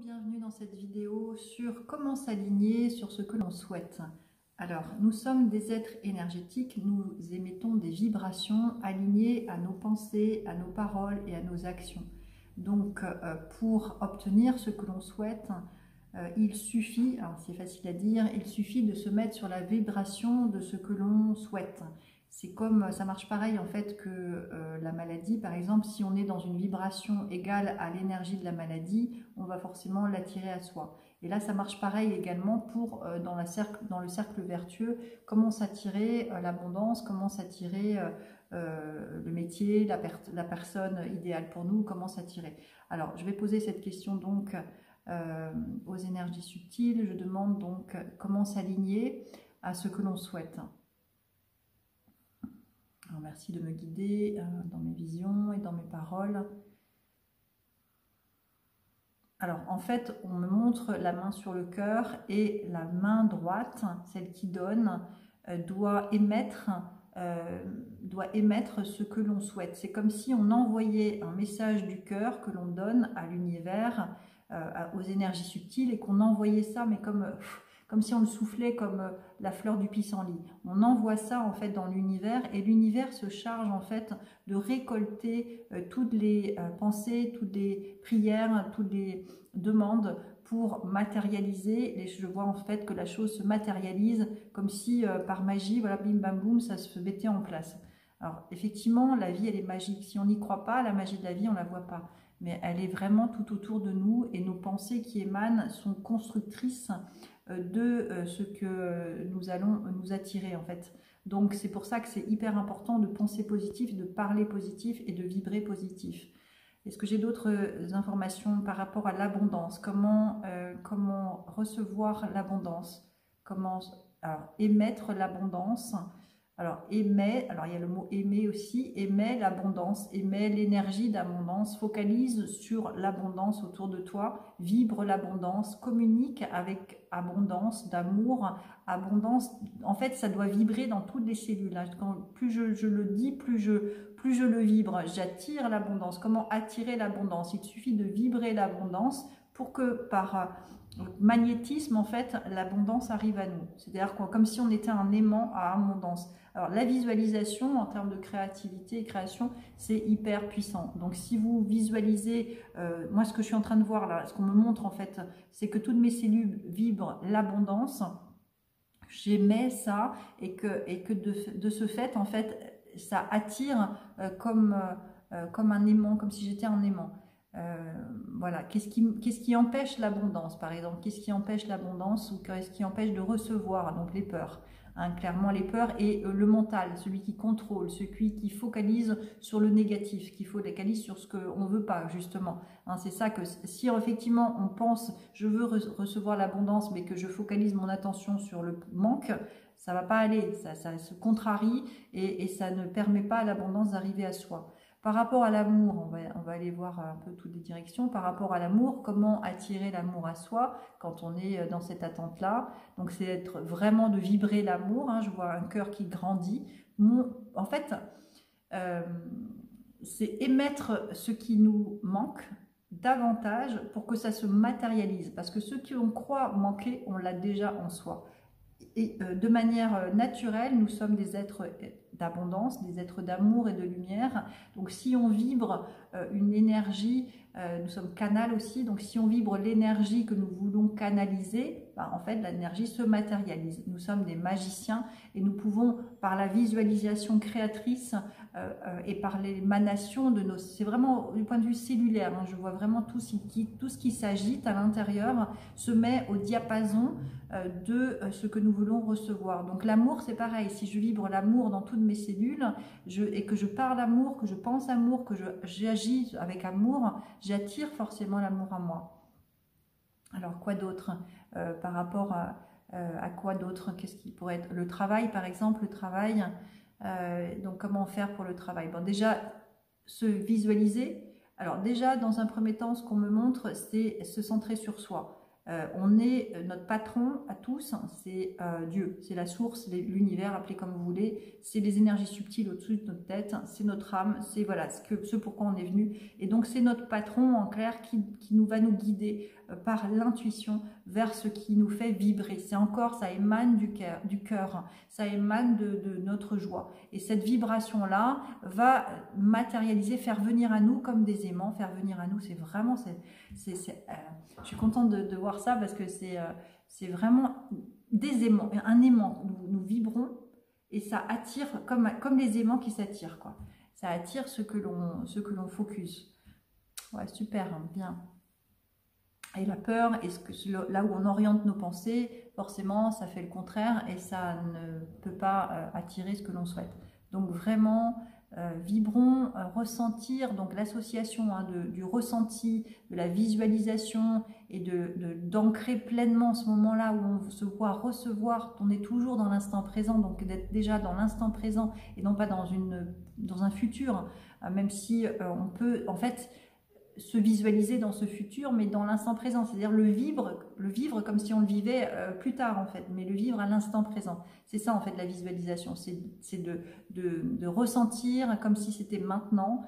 Bienvenue dans cette vidéo sur comment s'aligner sur ce que l'on souhaite. Alors, nous sommes des êtres énergétiques, nous émettons des vibrations alignées à nos pensées, à nos paroles et à nos actions. Donc, pour obtenir ce que l'on souhaite, il suffit, c'est facile à dire, il suffit de se mettre sur la vibration de ce que l'on souhaite. C'est comme, ça marche pareil en fait que la maladie, par exemple, si on est dans une vibration égale à l'énergie de la maladie, on va forcément l'attirer à soi. Et là, ça marche pareil également pour, dans le cercle vertueux, comment s'attirer l'abondance, comment s'attirer le métier, la personne idéale pour nous, comment s'attirer. Alors, je vais poser cette question donc aux énergies subtiles. Je demande donc comment s'aligner à ce que l'on souhaite. Alors, merci de me guider dans mes visions et dans mes paroles. Alors, en fait, on me montre la main sur le cœur et la main droite, celle qui donne, doit émettre ce que l'on souhaite. C'est comme si on envoyait un message du cœur que l'on donne à l'univers, aux énergies subtiles, et qu'on envoyait ça, mais comme si on le soufflait comme la fleur du pissenlit. On envoie ça en fait dans l'univers et l'univers se charge en fait de récolter toutes les pensées, toutes les prières, toutes les demandes pour matérialiser. Et je vois en fait que la chose se matérialise comme si par magie, voilà, bim bam boum, ça se mettait en place. Alors effectivement, la vie elle est magique. Si on n'y croit pas, la magie de la vie on la voit pas. Mais elle est vraiment tout autour de nous et nos pensées qui émanent sont constructrices de ce que nous allons nous attirer en fait. Donc c'est pour ça que c'est hyper important de penser positif, de parler positif et de vibrer positif. Est-ce que j'ai d'autres informations par rapport à l'abondance? Comment recevoir l'abondance? Comment émettre l'abondance? Alors, aimer, alors il y a le mot aimer aussi, aimer l'abondance, aimer l'énergie d'abondance, focalise sur l'abondance autour de toi, vibre l'abondance, communique avec abondance, d'amour, abondance. En fait, ça doit vibrer dans toutes les cellules. Plus je le dis, plus je le vibre. J'attire l'abondance. Comment attirer l'abondance? Il suffit de vibrer l'abondance pour que par magnétisme, en fait, l'abondance arrive à nous. C'est-à-dire comme si on était un aimant à abondance. Alors, la visualisation, en termes de créativité et création, c'est hyper puissant. Donc, si vous visualisez, moi, ce que je suis en train de voir là, ce qu'on me montre, en fait, c'est que toutes mes cellules vibrent l'abondance. J'aimais ça et que de ce fait, en fait, ça attire comme un aimant, comme si j'étais un aimant. Voilà, qu'est-ce qui empêche l'abondance par exemple? Qu'est-ce qui empêche l'abondance ou qu'est-ce qui empêche de recevoir? Donc les peurs, hein, clairement les peurs et le mental, celui qui contrôle, celui qui focalise sur le négatif, qui focalise sur ce qu'on ne veut pas justement, hein, c'est ça que si effectivement on pense je veux recevoir l'abondance mais que je focalise mon attention sur le manque, ça va pas aller, ça se contrarie et ça ne permet pas à l'abondance d'arriver à soi. Par rapport à l'amour, on va aller voir un peu toutes les directions. Par rapport à l'amour, comment attirer l'amour à soi quand on est dans cette attente-là? Donc, c'est être vraiment de vibrer l'amour. Hein, je vois un cœur qui grandit. En fait, c'est émettre ce qui nous manque davantage pour que ça se matérialise. Parce que ce qu'on croit manquer, on l'a déjà en soi. Et de manière naturelle, nous sommes des êtres d'abondance, des êtres d'amour et de lumière. Donc si on vibre une énergie, nous sommes canal aussi, donc si on vibre l'énergie que nous voulons canaliser, en fait l'énergie se matérialise. Nous sommes des magiciens et nous pouvons par la visualisation créatrice et par l'émanation de nos... C'est vraiment du point de vue cellulaire, hein, je vois vraiment tout ce qui s'agite à l'intérieur se met au diapason de ce que nous voulons recevoir. Donc l'amour c'est pareil, si je vibre l'amour dans toutes mes cellules et que je parle amour, que je pense amour, que j'agis avec amour, j'attire forcément l'amour à moi. Alors quoi d'autre par rapport à quoi d'autre? Qu'est-ce qui pourrait être? Le travail par exemple, le travail, donc comment faire pour le travail? Bon, déjà se visualiser. Alors déjà dans un premier temps ce qu'on me montre c'est se centrer sur soi. On est notre patron à tous, c'est Dieu, c'est la source, l'univers, appelez comme vous voulez, c'est les énergies subtiles au-dessus de notre tête, c'est notre âme, c'est voilà ce pourquoi on est venu. Et donc c'est notre patron en clair qui nous va nous guider par l'intuition vers ce qui nous fait vibrer. C'est encore, ça émane du cœur, ça émane de notre joie. Et cette vibration-là va matérialiser, faire venir à nous comme des aimants, faire venir à nous, c'est vraiment, je suis contente de voir ça parce que c'est vraiment des aimants, un aimant, nous vibrons et ça attire comme les aimants qui s'attirent, quoi. Ça attire ce que l'on focus. Ouais, super, hein, bien. Et la peur, là où on oriente nos pensées, forcément, ça fait le contraire et ça ne peut pas attirer ce que l'on souhaite. Donc vraiment, vibrons, ressentir, donc l'association hein, du ressenti, de la visualisation et d'ancrer pleinement ce moment-là où on se voit recevoir, on est toujours dans l'instant présent, donc d'être déjà dans l'instant présent et non pas dans un futur, même si on peut en fait se visualiser dans ce futur, mais dans l'instant présent, c'est-à-dire le vivre comme si on le vivait plus tard en fait, mais le vivre à l'instant présent. C'est ça en fait la visualisation, c'est de ressentir comme si c'était maintenant,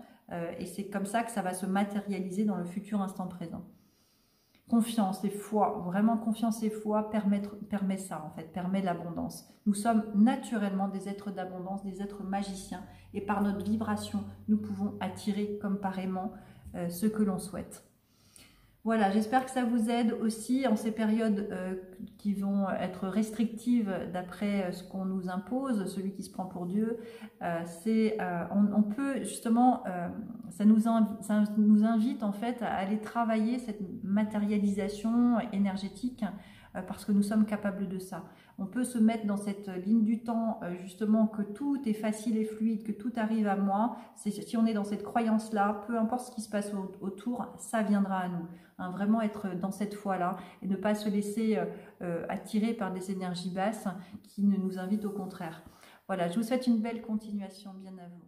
et c'est comme ça que ça va se matérialiser dans le futur instant présent. Confiance et foi, vraiment confiance et foi permet ça en fait, permet l'abondance. Nous sommes naturellement des êtres d'abondance, des êtres magiciens, et par notre vibration, nous pouvons attirer comme par aimant ce que l'on souhaite. Voilà, j'espère que ça vous aide aussi en ces périodes qui vont être restrictives d'après ce qu'on nous impose, celui qui se prend pour Dieu. On peut justement, ça nous invite en fait à aller travailler cette matérialisation énergétique parce que nous sommes capables de ça. On peut se mettre dans cette ligne du temps, justement, que tout est facile et fluide, que tout arrive à moi. Si on est dans cette croyance-là, peu importe ce qui se passe autour, ça viendra à nous. Hein, vraiment être dans cette foi-là et ne pas se laisser attirer par des énergies basses qui ne nous invitent au contraire. Voilà, je vous souhaite une belle continuation, bien à vous.